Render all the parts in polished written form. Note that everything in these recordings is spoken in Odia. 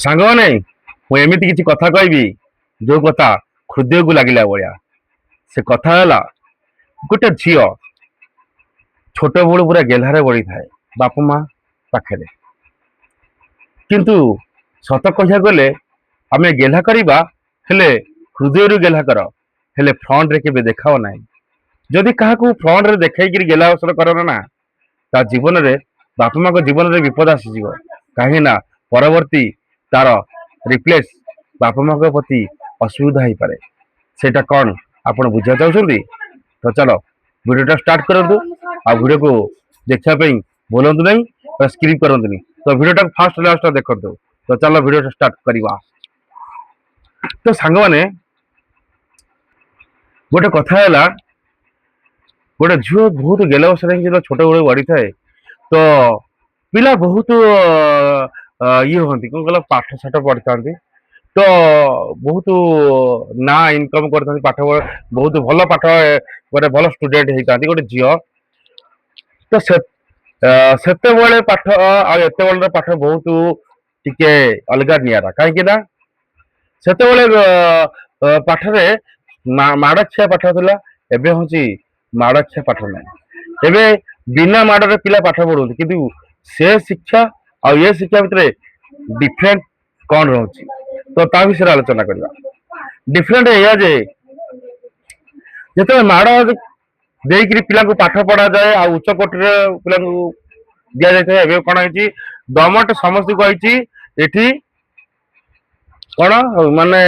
ସାଙ୍ଗମାନେ ମୁଁ ଏମିତି କିଛି କଥା କହିବି ଯୋଉ କଥା ହୃଦୟକୁ ଲାଗିଲା ଭଳିଆ। ସେ କଥା ହେଲା ଗୋଟେ ଝିଅ ଛୋଟ ବେଳୁ ପୁରା ଗେହ୍ଲାରେ ବଢିଥାଏ ବାପା ମା ପାଖରେ। କିନ୍ତୁ ସତ କହିବାକୁ ଗଲେ ଆମେ ଗେହ୍ଲା କରିବା, ହେଲେ ହୃଦୟରୁ ଗେହ୍ଲା କର, ହେଲେ ଫ୍ରଣ୍ଟରେ କେବେ ଦେଖାଅ ନାହିଁ। ଯଦି କାହାକୁ ଫ୍ରଣ୍ଟରେ ଦେଖେଇକିରି ଗେହ୍ଲା ଅବସର କର ନା, ତା ଜୀବନରେ ବାପା ମାଙ୍କ ଜୀବନରେ ବିପଦ ଆସିଯିବ। କାହିଁକି ନା ପରବର୍ତ୍ତୀ ତାର ରିପ୍ଲେସ ବାପା ମାଙ୍କ ପ୍ରତି ଅସୁବିଧା ହେଇପାରେ। ସେଇଟା କଣ ଆପଣ ବୁଝିବାକୁ ଚାହୁଁଛନ୍ତି? ତ ଚାଲ ଭିଡ଼ିଓଟା ଷ୍ଟାର୍ଟ କରନ୍ତୁ। ଆଉ ଭିଡ଼ିଓକୁ ଦେଖିବା ପାଇଁ ଭୁଲନ୍ତୁ ନାହିଁ, ସ୍କିପ୍ କରନ୍ତୁନି। ତ ଭିଡ଼ିଓଟାକୁ ଫାଷ୍ଟ ଲାଷ୍ଟ ଦେଖନ୍ତୁ। ତ ଚାଲ ଭିଡ଼ିଓଟା ଷ୍ଟାର୍ଟ କରିବା। ତ ସାଙ୍ଗମାନେ ଗୋଟେ କଥା ହେଲା, ଗୋଟେ ଝିଅ ବହୁତ ଗେଲ ବସରେ ହେଇକି ଯେତେବେଳେ ଛୋଟ ବେଳୁ ବଢିଥାଏ, ତ ପିଲା ବହୁତ ଇଏ ହୁଅନ୍ତି, କଣ କହିଲ, ପାଠ ସାଠ ପଢିଥାନ୍ତି। ତ ବହୁତ ନା ଇନକମ କରିଥାନ୍ତି, ପାଠ ବହୁତ ଭଲ ପାଠ, ଗୋଟେ ଭଲ ଷ୍ଟୁଡେଣ୍ଟ ହେଇଥାନ୍ତି ଗୋଟେ ଝିଅ। ତ ସେତେବେଳେ ପାଠ ଆଉ ଏତେବେଳର ପାଠ ବହୁତ ଟିକେ ଅଲଗା ନିଆରା। କାହିଁକି ନା ସେତେବେଳେ ପାଠରେ ମାଡଖିଆ ପାଠ ଥିଲା। ଏବେ ହଉଛି ମାଡଖିଆ ପାଠ ନାହିଁ। ଏବେ ବିନା ମାଡରେ ପିଲା ପାଠ ପଢୁଛନ୍ତି, କିନ୍ତୁ ସେ ଶିକ୍ଷା ଆଉ ଏ ଶିକ୍ଷା ଭିତରେ ଡିଫରେଣ୍ଟ କଣ ରହୁଛି, ତ ତା ବିଷୟରେ ଆଲୋଚନା କରିବା। ଡିଫରେଣ୍ଟ ଏଇଆ ଯେ ଯେତେବେଳେ ମାଡ ଦେଇକିରି ପିଲାଙ୍କୁ ପାଠ ପଢାଯାଏ ଆଉ ଉଚ୍ଚ କୋଟିରେ ପିଲାଙ୍କୁ ଦିଆଯାଇଥାଏ, ଏବେ କଣ ହେଇଛି, ଗଭର୍ଣ୍ଣମେଣ୍ଟ ସମସ୍ତଙ୍କୁ କହିଛି ଏଠି କଣ ମାନେ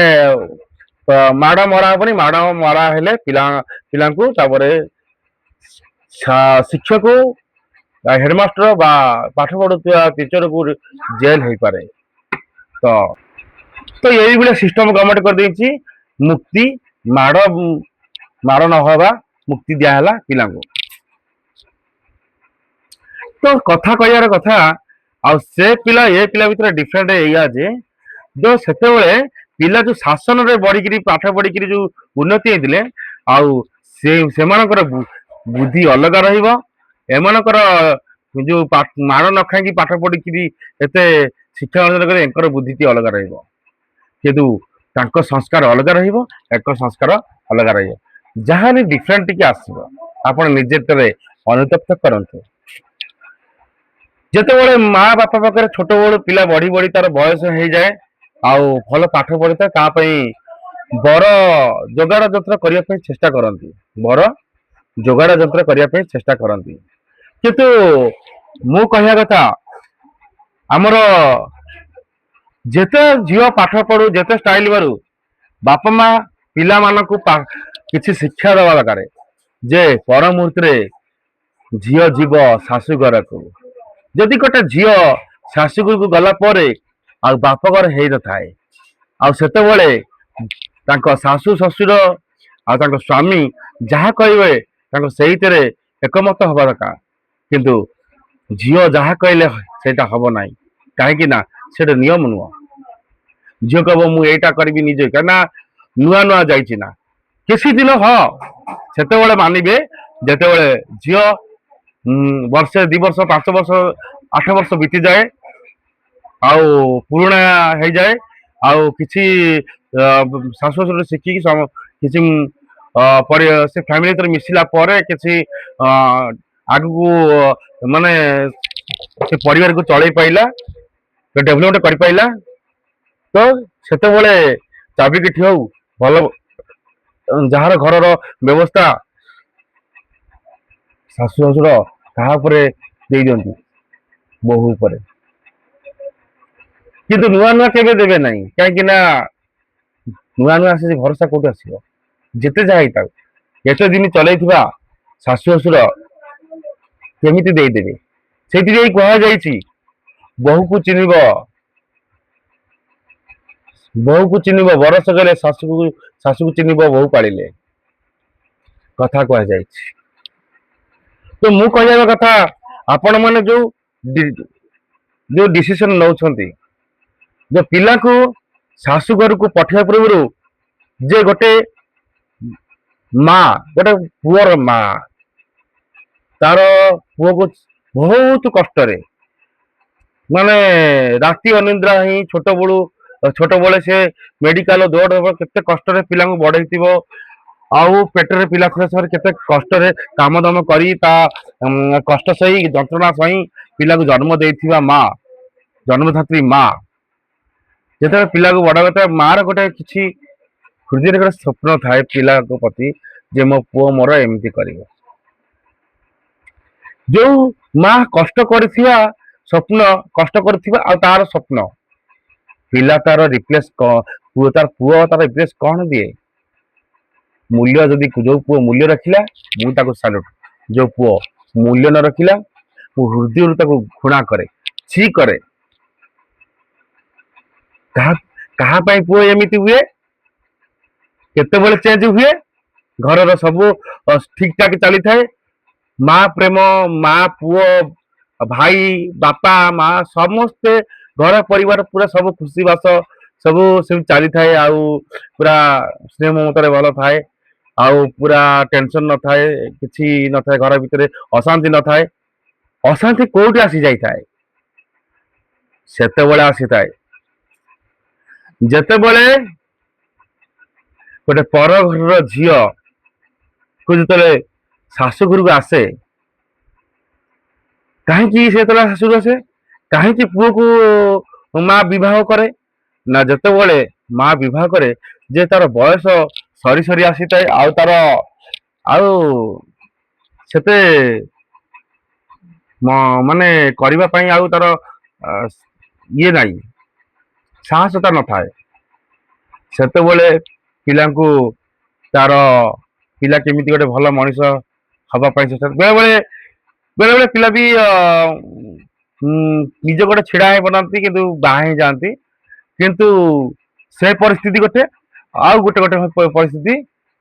ମାଡ ମରା ହବନି। ମାଡ ମରା ହେଲେ ପିଲାଙ୍କୁ ତାପରେ ଶିକ୍ଷକ, ହେଡମାଷ୍ଟର ବା ପାଠ ପଢୁଥିବା ଟିଚରକୁ ଜେଲ ହେଇପାରେ। ତ ତ ଏଇଭଳିଆ ସିଷ୍ଟମ ଗଭର୍ଣ୍ଣମେଣ୍ଟ କରିଦେଇଛି। ମୁକ୍ତି, ମାଡ ମାଡ ନହବା ମୁକ୍ତି ଦିଆହେଲା ପିଲାଙ୍କୁ। ତ କଥା କହିବାର କଥା, ଆଉ ସେ ପିଲା ଏ ପିଲା ଭିତରେ ଡିଫରେଣ୍ଟ ଏଇଆ ଯେ ଯୋଉ ସେତେବେଳେ ପିଲା ଯୋଉ ଶାସନରେ ବଢିକିରି ପାଠ ପଢିକିରି ଯୋଉ ଉନ୍ନତି ହେଇଥିଲେ, ଆଉ ସେମାନଙ୍କର ବୁଦ୍ଧି ଅଲଗା ରହିବ। ଏମାନଙ୍କର ଯୋଉ ମାଡ଼ ନ ଖାଇକି ପାଠ ପଢିକିରି ଏତେ ଶିକ୍ଷା ଅର୍ଜନ କରି ଏଙ୍କର ବୁଦ୍ଧିଟି ଅଲଗା ରହିବ। କିନ୍ତୁ ତାଙ୍କ ସଂସ୍କାର ଅଲଗା ରହିବ, ଏକ ସଂସ୍କାର ଅଲଗା ରହିବ। ଯାହାହେଲେ ଡିଫରେଣ୍ଟ ଟିକେ ଆସିବ। ଆପଣ ନିଜେ ଥରେ ଅନୁତପ୍ତ କରନ୍ତୁ। ଯେତେବେଳେ ମା ବାପା ପାଖରେ ଛୋଟ ବେଳୁ ପିଲା ବଢି ବଢି ତାର ବୟସ ହେଇଯାଏ, ଆଉ ଭଲ ପାଠ ପଢିଥାଏ, ତା ପାଇଁ ବର ଯୋଗାଡ଼ ଯନ୍ତ୍ର କରିବା ପାଇଁ ଚେଷ୍ଟା କରନ୍ତି। ବର ଯୋଗାଡ଼ ଯନ୍ତ୍ର କରିବା ପାଇଁ ଚେଷ୍ଟା କରନ୍ତି। କିନ୍ତୁ ମୁଁ କହିବା କଥା, ଆମର ଯେତେ ଝିଅ ପାଠ ପଢୁ, ଯେତେ ଷ୍ଟାଇଲ ମାରୁ, ବାପା ମା ପିଲାମାନଙ୍କୁ କିଛି ଶିକ୍ଷା ଦେବା ଦରକାର ଯେ ପର ମୁହୂର୍ତ୍ତରେ ଝିଅ ଯିବ ଶାଶୁଘରକୁ। ଯଦି ଗୋଟେ ଝିଅ ଶାଶୁଘରକୁ ଗଲା ପରେ ଆଉ ବାପ ଘର ହେଇନଥାଏ, ଆଉ ସେତେବେଳେ ତାଙ୍କ ଶାଶୁ ଶ୍ୱଶୁର ଆଉ ତାଙ୍କ ସ୍ୱାମୀ ଯାହା କହିବେ ତାଙ୍କ ସେଇଥିରେ ଏକମତ ହବା ଦରକାର। କିନ୍ତୁ ଝିଅ ଯାହା କହିଲେ ସେଇଟା ହବ ନାହିଁ। କାହିଁକି ନା ସେଇଟା ନିୟମ ନୁହଁ। ଝିଅ କହିବ ମୁଁ ଏଇଟା କରିବି ନିଜେ, କାହିଁକିନା ନୂଆ ନୂଆ ଯାଇଛି ନା। କିଛି ଦିନ ସେତେବେଳେ ମାନିବେ ଯେତେବେଳେ ଝିଅ ବର୍ଷେ, 2 ବର୍ଷ, 5 ବର୍ଷ, 8 ବର୍ଷ ବିତିଯାଏ, ଆଉ ପୁରୁଣା ହେଇଯାଏ, ଆଉ କିଛି ଶାଶୁ ଶ୍ୱଶୁର ଶିଖିକି କିଛି ସେ ଫ୍ୟାମିଲି ଭିତରେ ମିଶିଲା ପରେ କିଛି ଆଗକୁ ମାନେ ସେ ପରିବାରକୁ ଚଳେଇ ପାଇଲା, ଡେଭଲପମେଣ୍ଟ କରିପାଇଲା। ତ ସେତେବେଳେ ଚାବିକାଠି ହଉ, ଭଲ ଯାହାର ଘରର ବ୍ୟବସ୍ଥା ଶାଶୁ ଶ୍ୱଶୁର କାହା ଉପରେ ଦେଇ ଦିଅନ୍ତି, ବୋହୂ ଉପରେ। କିନ୍ତୁ ନୂଆ ନୂଆ କେବେ ଦେବେ ନାହିଁ। କାହିଁକି ନା ନୂଆ ନୂଆ ଆସିଛି, ଭରସା କୋଉଠି ଆସିବ? ଯେତେ ଯାହା ହେଇଥାଉ, ଏତେ ଦିନ ଚଲେଇଥିବା ଶାଶୁ ଶ୍ୱଶୁର କେମିତି ଦେଇଦେବେ? ସେଇଥିପାଇଁ କୁହାଯାଇଛି, ବୋହୂକୁ ଚିହ୍ନିବ ବରଷ ଗଲେ, ଶାଶୁକୁ ଚିହ୍ନିବ ବୋହୂ ପାଳିଲେ, କଥା କୁହାଯାଇଛି। ତ ମୁଁ କହିବା କଥା, ଆପଣ ମାନେ ଯୋଉ ଡିସିସନ ନଉଛନ୍ତି, ଯୋଉ ପିଲାକୁ ଶାଶୁ ଘରକୁ ପଠେଇବା ପୂର୍ବରୁ, ଯେ ଗୋଟେ ମା, ଗୋଟେ ପୁଅର ମା ତାର ପୁଅକୁ ବହୁତ କଷ୍ଟରେ ମାନେ ରାତି ଅନିଦ୍ରା ହିଁ ଛୋଟବେଳେ ସେ ମେଡିକାଲ ଦୌଡ଼ କେତେ କଷ୍ଟରେ ପିଲାଙ୍କୁ ବଢେଇଥିବ, ଆଉ ପେଟରେ ପିଲା ଥିବା ସମୟରେ କେତେ କଷ୍ଟରେ କାମ ଦାମ କରି ତା କଷ୍ଟ ସହି ଯନ୍ତ୍ରଣା ସହି ପିଲାକୁ ଜନ୍ମ ଦେଇଥିବା ମା, ଜନ୍ମଧାତ୍ରୀ ମା ଯେତେବେଳେ ପିଲାକୁ ବଡ କରିଥାଏ, ମାର ଗୋଟେ କିଛି ହୃଦୟରେ ଗୋଟେ ସ୍ୱପ୍ନ ଥାଏ ପିଲାଙ୍କ ପ୍ରତି, ଯେ ମୋ ପୁଅ ମୋର ଏମିତି କରିବ। ଯୋଉ ମା କଷ୍ଟ କରିଥିବା ସ୍ୱପ୍ନ, କଷ୍ଟ କରିଥିବା ଆଉ ତାର ସ୍ୱପ୍ନ, ପିଲା ତାର ରିପ୍ଲେସ ପୁଅ ତାର ରିପ୍ଲେସ କଣ ଦିଏ? ମୂଲ୍ୟ। ଯଦି ଯୋଉ ପୁଅ ମୂଲ୍ୟ ରଖିଲା ମୁଁ ତାକୁ ସାଲ୍ୟୁଟ, ଯୋଉ ପୁଅ ମୂଲ୍ୟ ନ ରଖିଲା ମୁଁ ହୃଦୟରୁ ତାକୁ ଘୃଣା କରେ, ଛି କରେ। କାହା କାହା ପାଇଁ ପୁଅ ଏମିତି ହୁଏ? କେତେବେଳେ ଚେଞ୍ଜ ହୁଏ? ଘରର ସବୁ ଠିକ ଠାକ ଚାଲିଥାଏ, ମା ପ୍ରେମ, ମା ପୁଅ, ଭାଇ, ବାପା, ମା ସମସ୍ତେ ଘର ପରିବାର ପୁରା ସବୁ ଖୁସି ବାସ ସବୁ ସେମିତି ଚାଲିଥାଏ, ଆଉ ପୁରା ସ୍ନେହ ମମତାରେ ଭଲ ଥାଏ, ଆଉ ପୁରା ଟେନସନ ନଥାଏ, କିଛି ନଥାଏ, ଘର ଭିତରେ ଅଶାନ୍ତି ନଥାଏ। ଅଶାନ୍ତି କୋଉଠି ଆସି ଯାଇଥାଏ? ସେତେବେଳେ ଆସିଥାଏ ଯେତେବେଳେ ଗୋଟେ ପର ଘରର ଝିଅ କୁ ଯେତେବେଳେ ଶାଶୁ ଘରକୁ ଆସେ। କାହିଁକି ସେ ଯେତେବେଳେ ଶାଶୁଘରକୁ ଆସେ, କାହିଁକି ପୁଅକୁ ମା ବିବାହ କରେ? ନା ଯେତେବେଳେ ମା ବିବାହ କରେ, ଯେ ତାର ବୟସ ସରି ସରି ଆସିଥାଏ, ଆଉ ତାର ଆଉ ସେତେ ମାନେ କରିବା ପାଇଁ ଆଉ ତାର ଇଏ ନାହିଁ, ସାହସତା ନଥାଏ। ସେତେବେଳେ ପିଲାଙ୍କୁ ତାର ପିଲା କେମିତି ଗୋଟେ ଭଲ ମଣିଷ ହବା ପାଇଁ ଚେଷ୍ଟା, ବେଳେ ବେଳେ ପିଲା ବି ନିଜ ଗୋଟେ ଛିଡା ହେଇ ପାରନ୍ତି କିନ୍ତୁ ବାହା ହେଇଯାଆନ୍ତି। କିନ୍ତୁ ସେ ପରିସ୍ଥିତି ଗୋଟେ, ଆଉ ଗୋଟେ ପରିସ୍ଥିତି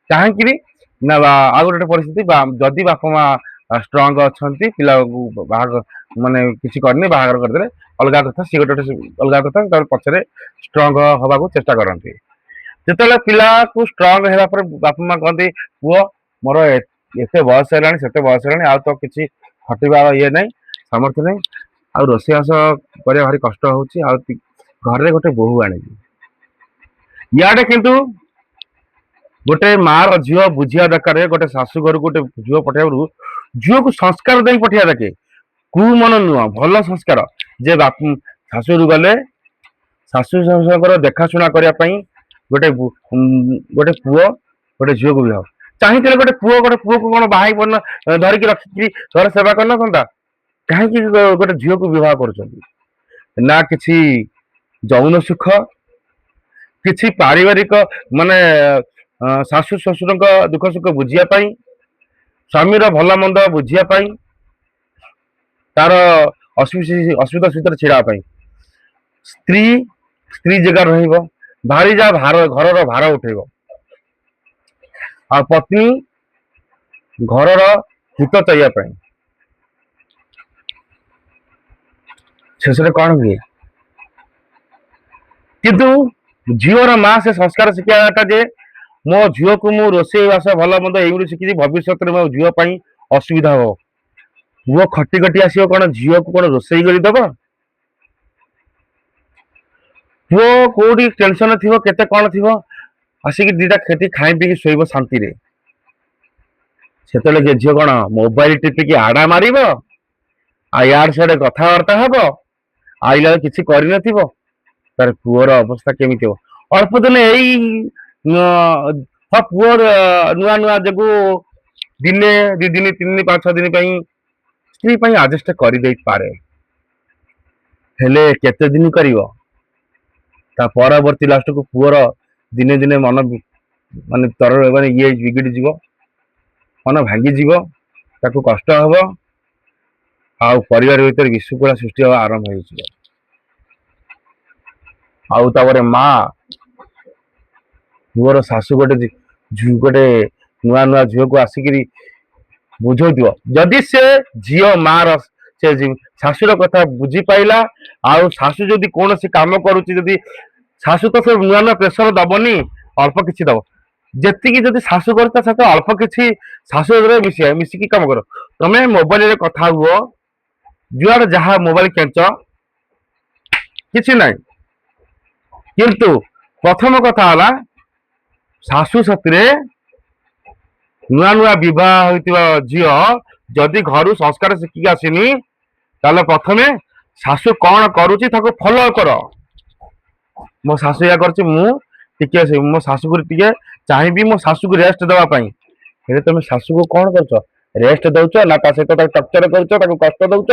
କାହିଁକି ନା ଆଉ ଗୋଟେ ପରିସ୍ଥିତି, ଯଦି ବାପା ମା ଷ୍ଟ୍ରଙ୍ଗ ଅଛନ୍ତି, ପିଲାକୁ ବାହାଘର ମାନେ କିଛି କରିନି ବାହାଘର କରିଦେଲେ ଅଲଗା କଥା, ସିଏ ଗୋଟେ ଅଲଗା କଥା, ତାପରେ ପଛରେ ଷ୍ଟ୍ରଙ୍ଗ ହବାକୁ ଚେଷ୍ଟା କରନ୍ତି। ଯେତେବେଳେ ପିଲାକୁ ଷ୍ଟ୍ରଙ୍ଗ ହେଲା ପରେ ବାପା ମା କହନ୍ତି, ପୁଅ ମୋର ଏତେ ବୟସ ହେଲାଣି, ସେତେ ବୟସ ହେଲାଣି, ଆଉ ତ କିଛି ଖଟିବାର ଇଏ ନାହିଁ, ସାମର୍ଥ୍ୟ ନାହିଁ, ଆଉ ରୋଷେଇବାସ କରିବା ଭାରି କଷ୍ଟ ହଉଛି, ଆଉ ଘରେ ଗୋଟେ ବୋହୂ ଆଣିବି। ଇଆଡେ କିନ୍ତୁ ଗୋଟେ ମା ର ଝିଅ ବୁଝିବା ଦରକାର, ଗୋଟେ ଶାଶୁ ଘରକୁ ଗୋଟେ ଝିଅ ପଠେଇବାରୁ ଝିଅକୁ ସଂସ୍କାର ଦେଇ ପଠେଇବା ଦରକାର, କୁ ମନ ନୁହଁ, ଭଲ ସଂସ୍କାର। ଯେ ଶାଶୁଘରୁ ଗଲେ ଶାଶୁ ଶ୍ୱଶୁରଙ୍କର ଦେଖାଶୁଣା କରିବା ପାଇଁ ଗୋଟେ ପୁଅ ଗୋଟେ ଝିଅକୁ ବିବାହ ଚାହିଁଥିଲେ, ଗୋଟେ ପୁଅକୁ କଣ ବାହା ଧରିକି ରଖିକି ଘର ସେବା କରିନଥାନ୍ତା? କାହିଁକି ଗୋଟେ ଝିଅକୁ ବିବାହ କରୁଛନ୍ତି? ନା କିଛି ଯୌନ ସୁଖ, କିଛି ପାରିବାରିକ ମାନେ ଶାଶୁ ଶ୍ୱଶୁରଙ୍କ ଦୁଃଖ ସୁଖ ବୁଝିବା ପାଇଁ, ସ୍ୱାମୀର ଭଲ ମନ୍ଦ ବୁଝିବା ପାଇଁ, ତାର ଅସୁବିଧା ସୁବିଧାରେ ଛିଡା ପାଇଁ। ସ୍ତ୍ରୀ ସ୍ତ୍ରୀ ଜାଗାରେ ରହିବ, ଭାରି ଯା ଘରର ଭାର ଉଠେଇବ, ଆଉ ପତ୍ନୀ ଘରର ହିତ ଚାହିବା ପାଇଁ। ଶେଷରେ କଣ ହୁଏ? କିନ୍ତୁ ଝିଅର ମା ସେ ସଂସ୍କାର ଶିଖିବାଟା ଯେ ମୋ ଝିଅକୁ ମୁଁ ରୋଷେଇ ବାସ ଭଲ ମନ୍ଦ ଏଇଗୁଳି ଶିଖିଛି, ଭବିଷ୍ୟତରେ ମୋ ଝିଅ ପାଇଁ ଅସୁବିଧା ହବ। ପୁଅ ଖଟି ଖଟି ଆସିବ, କଣ ଝିଅକୁ କଣ ରୋଷେଇ କରିଦବ? ପୁଅ କୋଉଠି ଟେନସନ ଥିବ, କେତେ କଣ ଥିବ, ଆସିକି ଦିଟା ଖେଟି ଖାଇ ପିଇକି ଶୋଇବ ଶାନ୍ତିରେ। ସେତେବେଳେ ଝିଅ କଣ ମୋବାଇଲ ଟିପିକି ଆଡା ମାରିବ, ଆଉ ୟାଡ ସିଆଡେ କଥାବାର୍ତ୍ତା ହବ, ଆଇଲା କିଛି କରିନଥିବ। ତାର ପୁଅର ଅବସ୍ଥା କେମିତି ହବ? ଅଳ୍ପ ଦିନ ଏଇ ପୁଅ ନୂଆ ନୂଆ ଯୋଗୁ ଦିନେ 2 ଦିନ 3 ଦିନ 5 6 ଦିନ ପାଇଁ ସ୍ତ୍ରୀ ପାଇଁ ଆଡଜଷ୍ଟ କରିଦେଇପାରେ, ହେଲେ କେତେ ଦିନ କରିବ? ତା ପରବର୍ତ୍ତୀ ଲାଷ୍ଟକୁ ପୁଅର ଦିନେ ଦିନେ ମନ ମାନେ ଇଏ ବିଗିଡି ଯିବ, ମନ ଭାଙ୍ଗିଯିବ, ତାକୁ କଷ୍ଟ ହବ, ଆଉ ପରିବାର ଭିତରେ ବିଶୃଙ୍ଖଳା ସୃଷ୍ଟି ହବା ଆରମ୍ଭ ହେଇଯିବ। ଆଉ ତାପରେ ମା ପୁଅର ଶାଶୁ ଗୋଟେ ନୂଆ ନୂଆ ଝିଅକୁ ଆସିକିରି ବୁଝଉଥିବ, ଯଦି ସେ ଝିଅ ମା ର ସେ ଶାଶୁର କଥା ବୁଝିପାଇଲା, ଆଉ ଶାଶୁ ଯଦି କୌଣସି କାମ କରୁଛି, ଯଦି ଶାଶୁ ତ ସେ ନୂଆ ନୂଆ ପ୍ରେସର ଦବନି, ଅଳ୍ପ କିଛି ଦବ, ଯେତିକି ଯଦି ଶାଶୁ କରୁଛ ସେତେ ଅଳ୍ପ କିଛି ଶାଶୁ ମିଶିକି କାମ କର। ତମେ ମୋବାଇଲରେ କଥା ହୁଅ, ଯୁଆଡେ ଯାହା ମୋବାଇଲ କେଞ୍ଚ, କିଛି ନାହିଁ। କିନ୍ତୁ ପ୍ରଥମ କଥା ହେଲା ଶାଶୁ ସାଥିରେ ନୂଆ ନୂଆ ବିବାହ ହୋଇଥିବା ଝିଅ ଯଦି ଘରୁ ସଂସ୍କାର ଶିଖିକି ଆସିନି ତାହେଲେ ପ୍ରଥମେ ଶାଶୁ କଣ କରୁଛି ତାକୁ ଫଲୋ କର। ମୋ ଶାଶୁ ଏୟା କରୁଛି, ମୁଁ ଟିକେ ମୋ ଶାଶୁକୁ ଟିକେ ଚାହିଁବି ମୋ ଶାଶୁକୁ ରେଷ୍ଟ ଦେବା ପାଇଁ। ହେଲେ ତମେ ଶାଶୁକୁ କଣ କରୁଛ? ରେଷ୍ଟ ଦଉଛ ନା ତା ସହିତ ତାକୁ ଟର୍ଚର କରୁଛ, ତାକୁ କଷ୍ଟ ଦଉଛ?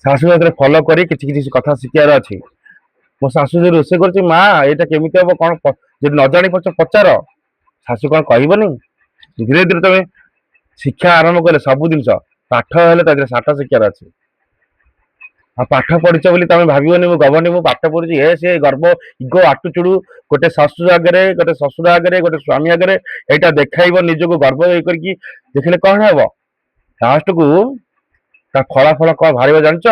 ଶାଶୁ ସାଥିରେ ଫଲୋ କରି କିଛି କିଛି କଥା ଶିଖିବାର ଅଛି। ମୋ ଶାଶୁ ଯଦି ରୋଷେଇ କରୁଛି, ମା ଏଇଟା କେମିତି ହବ କଣ ଯଦି ନ ଜାଣି ପାରୁଛ ପଚାର। ଶାଶୁ କଣ କହିବନି? ଧୀରେ ଧୀରେ ତମେ ଶିକ୍ଷା ଆରମ୍ଭ କଲେ ସବୁ ଜିନିଷ ପାଠ ହେଲେ ତା ଦେହରେ ଷାଠ ଶିକ୍ଷାର ଅଛି। ଆଉ ପାଠ ପଢିଛ ବୋଲି ତମେ ଭାବିବନି ମୁଁ ଗବନି, ମୁଁ ପାଠ ପଢୁଛି ଏ ସେ ଗର୍ବ ଇଗୋ ଆଟୁଚୁଡୁ ଗୋଟେ ଶାଶୁ ଆଗରେ, ଗୋଟେ ଶ୍ୱଶୁର ଆଗରେ, ଗୋଟେ ସ୍ୱାମୀ ଆଗରେ ଏଇଟା ଦେଖାଇବ, ନିଜକୁ ଗର୍ବ ଇଏ କରିକି ଦେଖିଲେ କଣ ହବ? ଲାଷ୍ଟକୁ ତା ଫଳାଫଳ କଣ ବାହାରିବ ଜାଣିଛ?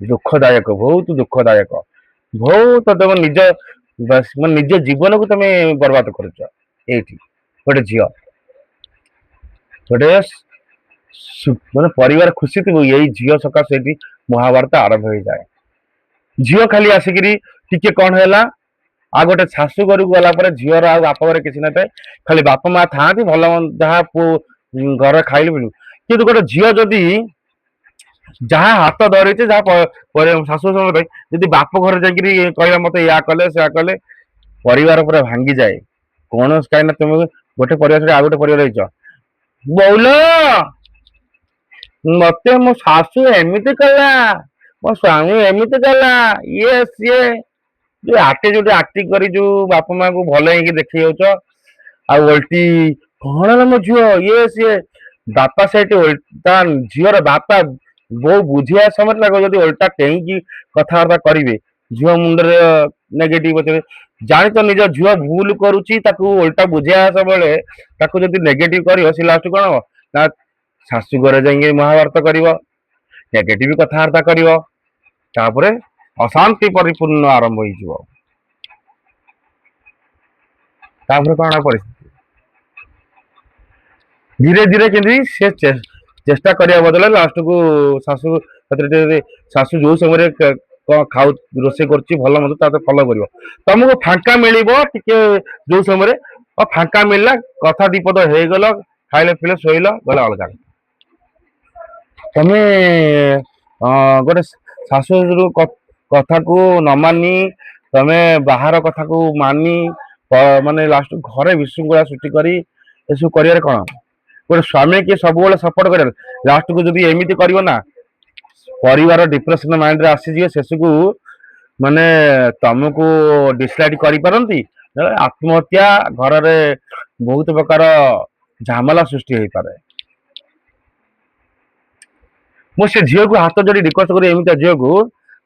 ଦୁଃଖଦାୟକ, ବହୁତ ଦୁଃଖଦାୟକ। ବହୁତ ତମ ନିଜ ଜୀବନକୁ ତମେ ବର୍ବାଦ କରୁଛ। ଏଇଠି ଗୋଟେ ଝିଅ ଗୋଟେ ମାନେ ପରିବାର ଖୁସି ଥିବ, ଏଇ ଝିଅ ସକାଶେ ଏଠି ମହାଭାରତ ଆରମ୍ଭ ହେଇଯାଏ। ଝିଅ ଖାଲି ଆସିକିରି ଟିକେ କଣ ହେଲା, ଆଉ ଗୋଟେ ଶାଶୁ ଘରକୁ ଗଲା ପରେ ଝିଅର ଆଉ ବାପ ଘରେ କିଛି ନଥାଏ, ଖାଲି ବାପା ମା ଥାଆନ୍ତି, ଭଲ ଯାହା ପୁଅ ଘରେ ଖାଇଲି ମିଳୁ। କିନ୍ତୁ ଗୋଟେ ଝିଅ ଯଦି ଯାହା ହାତ ଧରିଛି, ଯାହା ଶାଶୁ ଶ୍ୱଶୁର ପାଇଁ ଯଦି ବାପ ଘରେ ଯାଇକିରି କହିବା ମତେ ୟା କଲେ ସେୟା କଲେ, ପରିବାର ପୁରା ଭାଙ୍ଗିଯାଏ। କୌଣସି କାହିଁକି ନା ତମେ ଗୋଟେ ପରିବାର ଆଉ ଗୋଟେ ପରିବାର ହେଇଛ, ବୋଉଲ ମତେ ମୋ ଶାଶୁ ଏମିତି କଲା, ମୋ ସ୍ୱାମୀ ଏମିତି କଲା, ଇଏ ସିଏ ଯୋଉ ଆକ୍ଟିଂ କରି ଯୋଉ ବାପା ମାଙ୍କୁ ଭଲ ହେଇକି ଦେଖେଇ ଯାଉଛ। ଆଉ ଓଲଟି କଣ ହେଲା ମୋ ଝିଅ ଇଏ ସିଏ, ବାପା ସେଇଠି ତା ଝିଅର ବାପା ବୋଉ ବୁଝିବା ସମୟରେ ତାକୁ ଯଦି ଓଲଟା ଟେଇକି କଥାବାର୍ତ୍ତା କରିବେ, ଝିଅ ମୁଣ୍ଡରେ ନେଗେଟିଭ ପକେଇବେ। ଜାଣିଛ ନିଜ ଝିଅ ଭୁଲ କରୁଛି, ତାକୁ ଓଲଟା ବୁଝେଇବା ସବୁବେଳେ ତାକୁ ଯଦି ନେଗେଟିଭ କରିବ, ସେ ଲାଷ୍ଟ କଣ ହବ ନା ଶାଶୁ ଘରେ ଯାଇକି ମହାଭାରତ କରିବ, ନେଗେଟିଭ କଥାବାର୍ତ୍ତା କରିବ, ତାପରେ ଅଶାନ୍ତି ପରିପୂର୍ଣ୍ଣ ଆରମ୍ଭ ହେଇଯିବ। ତାପରେ କଣ ପରିସ୍ଥିତି ଧୀରେ ଧୀରେ କେମିତି ସେ ଚେଷ୍ଟା କରିବା ବଦଳରେ ଲାଷ୍ଟକୁ ଶାଶୁ ଯୋଉ ସମୟରେ କଣ ରୋଷେଇ କରୁଛି ଭଲ ମନ୍ଦ ତାକୁ ଫଲୋ କରିବ। ତମକୁ ଫାଙ୍କା ମିଳିବ ଟିକେ ଯୋଉ ସମୟରେ ଫାଙ୍କା ମିଳିଲା, କଥା ଦିପଦ ହେଇଗଲ, ଖାଇଲେ ପିଇଲେ ଶୋଇଲ, ଗଲେ ଅଲଗା। ତମେ ଗୋଟେ ଶାଶୁ କଥାକୁ ନ ମାନି ତମେ ବାହାର କଥାକୁ ମାନି ମାନେ ଲାଷ୍ଟ ଘରେ ବିଶୃଙ୍ଖଳା ସୃଷ୍ଟି କରି ଏସବୁ କରିବାରେ କଣ? ଗୋଟେ ସ୍ୱାମୀ କି ସବୁବେଳେ ସପୋର୍ଟ କରିବ, ଲାଷ୍ଟକୁ ଯଦି ଏମିତି କରିବ ନା ପରିବାର ଡିପ୍ରେସନ ମାଇଣ୍ଡରେ ଆସିଯିବ, ଶେଷକୁ ମାନେ ତମକୁ ଡିସାଇଡ କରିପାରନ୍ତି, ଆତ୍ମହତ୍ୟା, ଘରରେ ବହୁତ ପ୍ରକାର ଝାମେଲା ସୃଷ୍ଟି ହେଇପାରେ। ମୁଁ ସେ ଝିଅକୁ ହାତ ଯୋଡି ରିକ୍ୱେଷ୍ଟ କରି, ଏମିତିଆ ଝିଅକୁ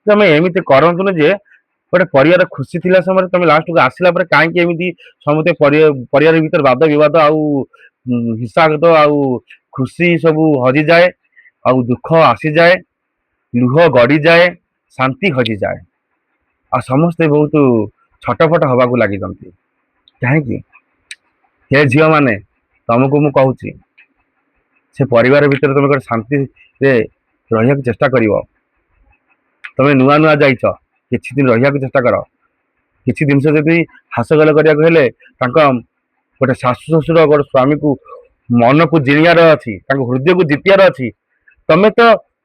ତମେ ଏମିତି କରନ୍ତୁନି ଯେ ଗୋଟେ ପରିବାର ଖୁସି ଥିଲା ସମୟରେ ତମେ ଲାଷ୍ଟକୁ ଆସିଲା ପରେ କାହିଁକି ଏମିତି ସମସ୍ତେ ପରିବାର ଭିତରେ ବାଦ ବିବାଦ ଆଉ ହିଂସାଗତ ଆଉ ଖୁସି ସବୁ ହଜିଯାଏ, ଆଉ ଦୁଃଖ ଆସିଯାଏ, ଲୁହ ଗଡିଯାଏ, ଶାନ୍ତି ହଜିଯାଏ, ଆଉ ସମସ୍ତେ ବହୁତ ଛଟପଟ ହବାକୁ ଲାଗିଛନ୍ତି। କାହିଁକି? ହେ ଝିଅ ମାନେ, ତମକୁ ମୁଁ କହୁଛି, ସେ ପରିବାର ଭିତରେ ତମେ ଗୋଟେ ଶାନ୍ତିରେ ରହିବାକୁ ଚେଷ୍ଟା କରିବ। ତମେ ନୂଆ ନୂଆ ଯାଇଛ, କିଛି ଦିନ ରହିବାକୁ ଚେଷ୍ଟା କର। କିଛି ଜିନିଷ ଯଦି ହାସଲ କରିବାକୁ ହେଲେ ତାଙ୍କ ଗୋଟେ ଶାଶୁ ଶ୍ୱଶୁର ଗୋଟେ ସ୍ୱାମୀକୁ ମନକୁ ଜିଣିବାର ଅଛି, ତାଙ୍କ ହୃଦୟକୁ ଜିତିବାର ଅଛି। ତମେ ତ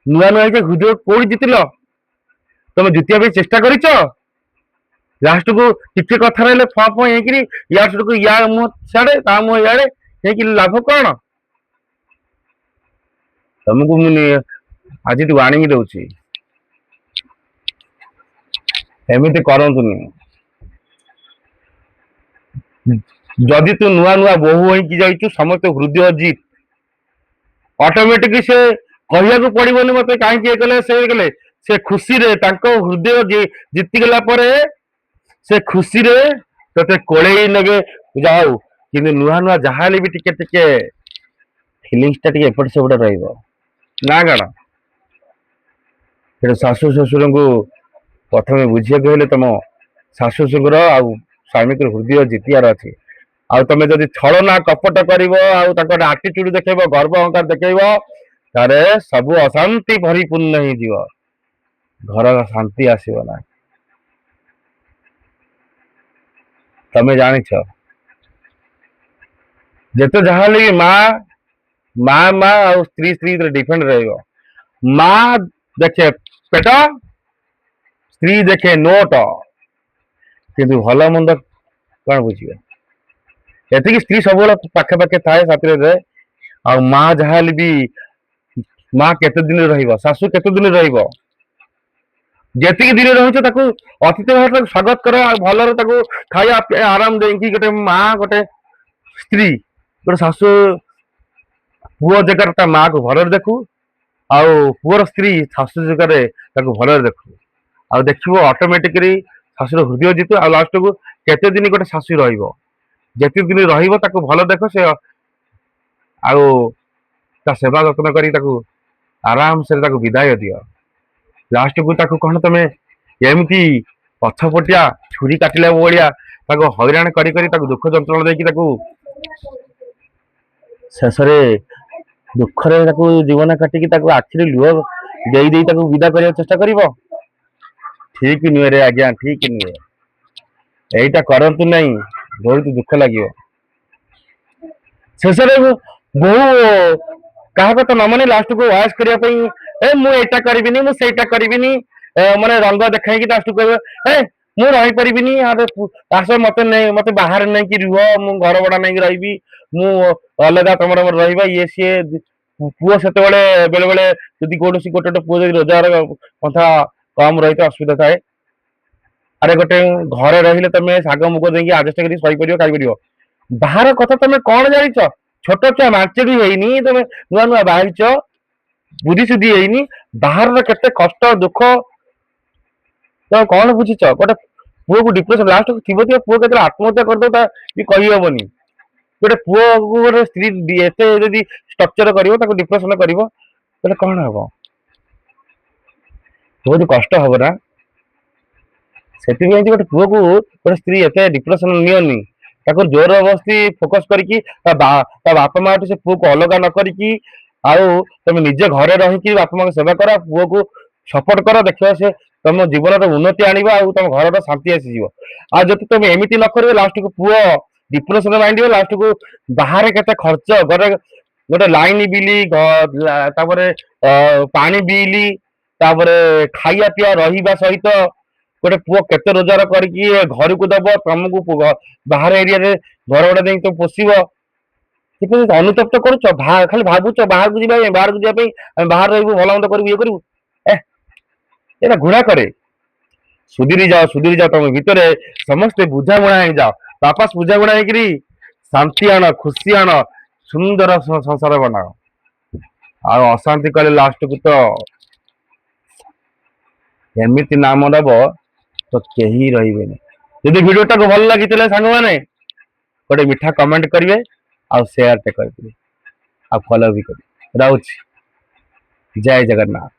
ନୂଆ ନୂଆ ହେଇଛ, ହୃଦୟ କୋଉଠି ଜିତିଲ? ତମେ ଜିତିବା ପାଇଁ ଚେଷ୍ଟା କରିଛ? ଲାଷ୍ଟକୁ ଟିକେ କଥା ରହିଲେ ଫ ହେଇକିରି ୟା ସୁଡକୁ ୟା ମୁହଁ ସିଆଡେ ତା ମୁହଁ ଇଆଡେ ହେଇକି ଲାଭ କଣ? ତମକୁ ମୁଁ ଆଜିଠୁ ୱାର୍ଣ୍ଣିଂ ଦଉଛି, ଏମିତି କରନ୍ତୁନି। ଯଦି ତୁ ନୂଆ ନୂଆ ବୋହୂ ହେଇକି ଯାଇଛୁ, ସମସ୍ତେ ହୃଦୟ ଜିତ, ଅଟୋମେଟିକ ସେ କହିବାକୁ ପଡିବନି ମତେ କାହିଁକି ଏ କଲେ ସେ କଲେ, ସେ ଖୁସିରେ ତାଙ୍କ ହୃଦୟ ଜିତିଗଲା ପରେ ସେ ଖୁସିରେ ତତେ କୋଳେଇ ନେବେ ଯାହା ହଉ। କିନ୍ତୁ ନୂଆ ନୂଆ ଯାହା ହେଲେ ବି ଟିକେ ଟିକେ ଫିଲିଙ୍ଗସ ଟା ଟିକେ ଏପଟ ସେପଟ ରହିବ ନା କଣ? ସେଟା ଶାଶୁ ଶ୍ୱଶୁରଙ୍କୁ ପ୍ରଥମେ ବୁଝିବାକୁ ହେଲେ ତମ ଶାଶୁ ଶ୍ୱଶୁର ଆଉ ସ୍ୱାମୀଙ୍କ ହୃଦୟ ଜିତିବାର ଅଛି। ଆଉ ତମେ ଯଦି ଛଳନା କପଟ କରିବ, ଆଉ ତାଙ୍କର ଆଟିଟ୍ୟୁଡ ଦେଖେଇବ, ଗର୍ବ ଅହଙ୍କାର ଦେଖେଇବ, ତାହେଲେ ସବୁ ଅଶାନ୍ତି ପରିପୂର୍ଣ୍ଣ ହେଇଯିବ। ଘରର ଶାନ୍ତି ଆସିବ ନାହିଁ। ତମେ ଜାଣିଛ ଯେତେ ଯାହା ହେଲେ ବି ମା ମା ଆଉ ସ୍ତ୍ରୀ ସ୍ତ୍ରୀ ଭିତରେ ଡିଫେଣ୍ଡ ରହିବ। ମା ଦେଖେ ପେଟ, ସ୍ତ୍ରୀ ଦେଖେ ନୋଟ, କିନ୍ତୁ ଭଲ ମନ୍ଦ କଣ ବୁଝିବେ। ଏତିକି ସ୍ତ୍ରୀ ସବୁବେଳେ ପାଖେ ପାଖେ ଥାଏ, ସାଥିରେ ଥାଏ। ଆଉ ମା ଯାହା ହେଲେ ବି ମା କେତେ ଦିନ ରହିବ, ଶାଶୁ କେତେ ଦିନ ରହିବ। ଯେତିକି ଦିନ ରହୁଛ ତାକୁ ଅତିଥି ଭାବରେ ତାକୁ ସ୍ୱାଗତ କର, ଆଉ ଭଲରେ ତାକୁ ଖାଇବା ପିଇବା ଆରାମ ଦେଇକି। ଗୋଟେ ମା, ଗୋଟେ ସ୍ତ୍ରୀ, ଗୋଟେ ଶାଶୁ ପୁଅ ଜାଗାରେ ତା ମା କୁ ଭଲରେ ଦେଖୁ, ଆଉ ପୁଅର ସ୍ତ୍ରୀ ଶାଶୁ ଜାଗାରେ ତାକୁ ଭଲରେ ଦେଖୁ। ଆଉ ଦେଖିବ ଅଟୋମେଟିକଲି ଶାଶୁର ହୃଦୟ ଜିତୁ। ଆଉ ଲାଷ୍ଟକୁ କେତେ ଦିନ ଗୋଟେ ଶାଶୁ ରହିବ, ଯେତିକି ଦିନ ରହିବ ତାକୁ ଭଲ ଦେଖ। ସେ ଆଉ ତା ସେବା ଯତ୍ନ କରି ତାକୁ ଆରାମସେ ତାକୁ ବିଦାୟ ଦିଅ। ଲାଷ୍ଟକୁ ତାକୁ କଣ ତମେ ଏମିତି ପଛପଟିଆ ଛୁରୀ କାଟିଲା ଭଳିଆ ତାକୁ ହଇରାଣ କରି କରି ତାକୁ ଦୁଃଖ ଯନ୍ତ୍ରଣା ଦେଇକି ତାକୁ ଶେଷରେ ଦୁଃଖରେ ତାକୁ ଜୀବନ କାଟିକି ତାକୁ ଆଖିରେ ଲୁହ ଦେଇ ଦେଇ ତାକୁ ବିଦା କରିବାକୁ ଚେଷ୍ଟା କରିବ? ଠିକ ନୁହେଁ ରେ ଆଜ୍ଞା, ଠିକ ନୁହେଁ। ଏଇଟା କରନ୍ତୁ ନାହିଁ, ବହୁତ ଦୁଃଖ ଲାଗିବ। ଶେଷରେ ବୋହୁ କାହା କଥା ନ ମାନି ଲାଷ୍ଟକୁ ୱାଇସ୍ କରିବା ପାଇଁ, ମୁଁ ଏଇଟା କରିବିନି, ମୁଁ ସେଇଟା କରିବିନି, ମାନେ ରଙ୍ଗ ଦେଖାଇକି ଲାଷ୍ଟକୁ କହିବ, ମୁଁ ରହିପାରିବିନି, ଆସ ମତେ ମତେ ବାହାରେ ନେଇକି ରୁହ, ମୁଁ ଘର ଭଡା ନେଇକି ରହିବି, ମୁଁ ଅଲଗା ତମର ରହିବା, ଇଏ ସିଏ। ପୁଅ ସେତେବେଳେ ବେଳେ ବେଳେ ଯଦି କୌଣସି ଗୋଟେ ଗୋଟେ ପୁଅ ଯଦି ରୋଜଗାର ପନ୍ଥା କମ ରହିଥାଏ, ଅସୁବିଧା ଥାଏ। ଆରେ ଗୋଟେ ଘରେ ରହିଲେ ତମେ ଶାଗ ମୁଗ ଦେଇକି ଆଜେଷ୍ଟ କରି ଶୋଇପାରିବ, ଖାଇପାରିବ। ବାହାର କଥା ତମେ କଣ ଜାଣିଛ? ଛୋଟ ଛୁଆ ମାଞ୍ଚେଡି ହେଇନି, ତମେ ନୂଆ ନୂଆ ବାହାରିଛ, ବୁଦ୍ଧି ସୁଦ୍ଧି ହେଇନି। ବାହାରର କେତେ କଷ୍ଟ ଦୁଃଖ ତମେ କଣ ବୁଝିଛ? ଗୋଟେ ପୁଅକୁ ଡିପ୍ରେସନ ଲାଷ୍ଟ ଥିବ ଥିବ, ପୁଅ କେତେବେଳେ ଆତ୍ମହତ୍ୟା କରିଦବ ତା ବି କହିହବନି। ଗୋଟେ ପୁଅକୁ ଗୋଟେ ସ୍ତ୍ରୀ ଏତେ ଯଦି ଟର୍ଚର କରିବ, ତାକୁ ଡିପ୍ରେସନ କରିବ, ତାହେଲେ କଣ ହବ? ବହୁତ କଷ୍ଟ ହବ ନା। ସେଥିପାଇଁ ଗୋଟେ ପୁଅକୁ ଗୋଟେ ସ୍ତ୍ରୀ ଏତେ ଡିପ୍ରେସନ ନିଅନି। ତାକୁ ଜୋର ଜବରଦସ୍ତି ଫୋକସ କରିକି ତା ବାପା ମାଠୁ ସେ ପୁଅକୁ ଅଲଗା ନ କରିକି, ଆଉ ତମେ ନିଜେ ଘରେ ରହିକି ବାପା ମାଙ୍କ ସେବା କର, ପୁଅକୁ ସପୋର୍ଟ କର, ଦେଖିବ ସେ ତମ ଜୀବନର ଉନ୍ନତି ଆଣିବ, ଆଉ ତମ ଘରର ଶାନ୍ତି ଆସିଯିବ। ଆଉ ଯଦି ତମେ ଏମିତି ନ କରିବ, ଲାଷ୍ଟକୁ ପୁଅ ଡିପ୍ରେସନ ମାଇଣ୍ଡ, ଲାଷ୍ଟକୁ ବାହାରେ କେତେ ଖର୍ଚ୍ଚ, ଘରେ ଗୋଟେ ଲାଇନ ବିଲି, ତାପରେ ପାଣି ବିଲି, ତାପରେ ଖାଇବା ପିଇବା ରହିବା ସହିତ ଗୋଟେ ପୁଅ କେତେ ରୋଜଗାର କରିକି ଘରକୁ ଦବ, ତମକୁ ବାହାର ଏରିଆରେ ଘର ଭଡା ଦେଇକି ତମେ ପୋଷିବ। ସେଥିପାଇଁ ଅନୁତପ୍ତ କରୁଛ, ଖାଲି ଭାବୁଛ ବାହାରକୁ ଯିବା ପାଇଁ, ବାହାରକୁ ଯିବା ପାଇଁ, ଆମେ ବାହାରେ ରହିବୁ, ଭଲ ମନ୍ଦ କରିବୁ, ଇଏ କରିବୁ। ଏଇଟା ଘୃଣା କରେ। ସୁଧୁରି ଯାଅ, ତମ ଭିତରେ ସମସ୍ତେ ବୁଝାମଣା ହେଇଯାଅ, ବାପା ବୁଝାମଣା ହେଇକିରି ଶାନ୍ତି ଆଣ, ଖୁସି ଆଣ, ସୁନ୍ଦର ସଂସାର ବନାଅ। ଆଉ ଅଶାନ୍ତି କଲେ ଲାଷ୍ଟକୁ ତ ଏମିତି ନାମ ଦବ ତ କେହି ରହିବେନି। ଯଦି ଭିଡିଓଟାକୁ ଭଲ ଲାଗିଥିଲା ସାଙ୍ଗମାନେ, ଗୋଟେ ମିଠା କମେଣ୍ଟ କରିବେ, ଆଉ ସେୟାରଟେ କରିବେ, ଆଉ ଫଲୋ ବି କରିବେ। ରହୁଛି, ଜୟ ଜଗନ୍ନାଥ।